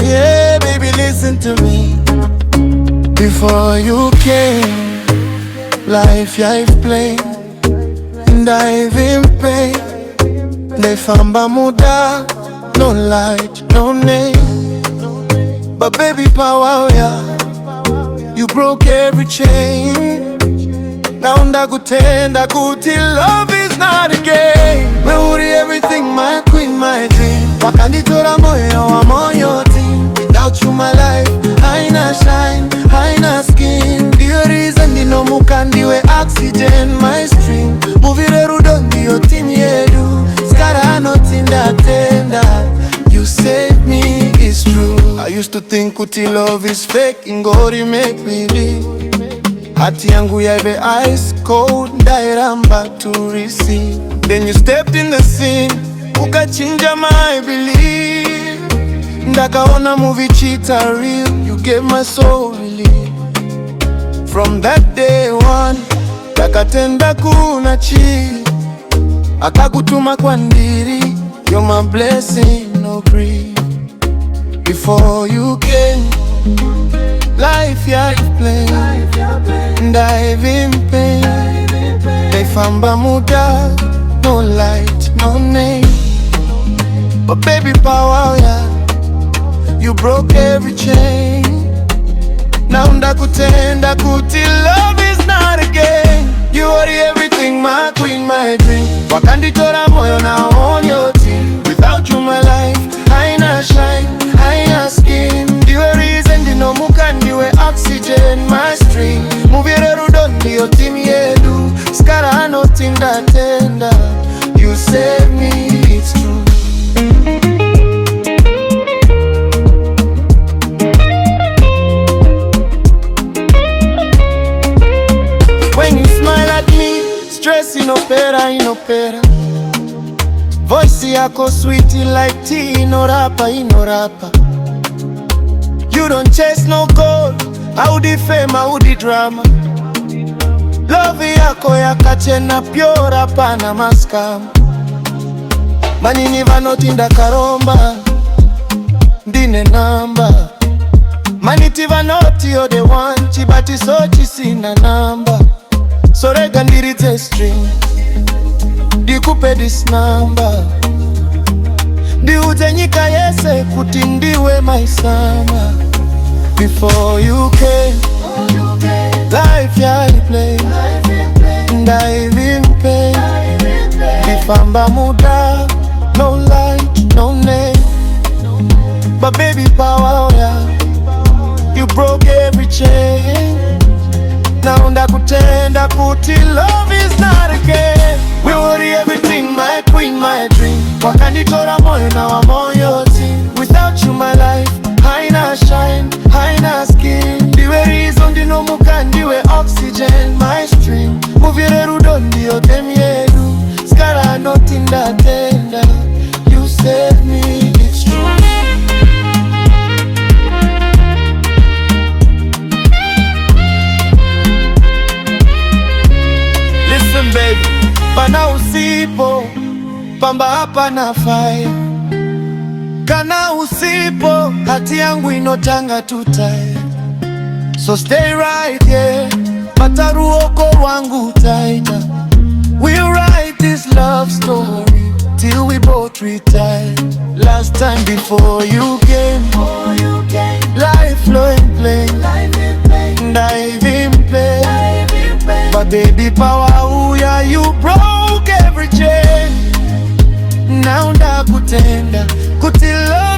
Yeah, baby, listen to me. Before you came, life I've played, and I've in pain. Nefamba muda, no light, no name. But baby, power, yeah, you broke every chain. Now ndakutenda kuti love is not a game. Meuri everything, my queen, my dream. Wakanditora moyo wa moyo team. Without you my life, haina shine, haina skin. Ndiyo reason ndinomuka ndiwe oxygen, my stream. Movie Rerudo ndiyo team yedu. Skara notinda tenda. You saved me, it's true. I used to think kuti love is fake, ingori make me live. Hati yangu yaive ice cold, ndairamba to receive. Then you stepped in the scene, ukachinja my belief. Ndakaona movie cheetah real, you gave my soul relief. From that day one, ndakatenda kuna chi. Akakutuma kwa ndiri, you're my blessing, no grief. Before you came, life you've played, and I've in pain. Nefamba muda, no light, no name. But baby, power, yeah, you broke every chain. Now ndakutenda kuti love is not a game. You are everything, my queen, my dream. Wakanditora moyo now on your team. Without you my life, haina shine, haina skin. Ndiwe reason ndinomuka ndiwe oxygen, my stream. Movie Rerudo ndiyo team yedu. Skara notinda tenda. You save me, it's true. When you smile at me, stress inopera, inopera. Voice yako sweet like tea, inorapa, inorapa. You don't chase no gold, haudi fame, haudi drama. Love yako yakachena pure, hapana maskam. Manini vanotinda karomba, ndine namba. Maniti vanoti yo the one, chibati sochi sina namba. So rega ndiritse string, dikupe this number. Ndiuze nyika yese kuti ndiwe my summer. Before you came, life I played, and I've in pain. Nefamba muda, no light, no name. But baby, power, yeah, you broke every chain. Now ndakutenda kuti love is not a game. We worry everything, my queen, my dream. Wakanditora moyo na wa moyo team. Without you my life, haina shine, haina skin. Ndiwe reason ndinomuka ndiwe oxygen, my stream. Movie Rerudo ndiyo team yedu. Skara notinda tenda. You save me, it's true. Listen baby, pana usipo, pamba hapa na fire. Kana usipo, hati yangu inotanga tutae. So stay right here, mataruoko wangu taita. We'll write this love story till we both retire. Last time before you came, life flowing plain, and I've in pain. But baby, power, ooh, yeah, you broke every chain. Now ndakutenda kuti love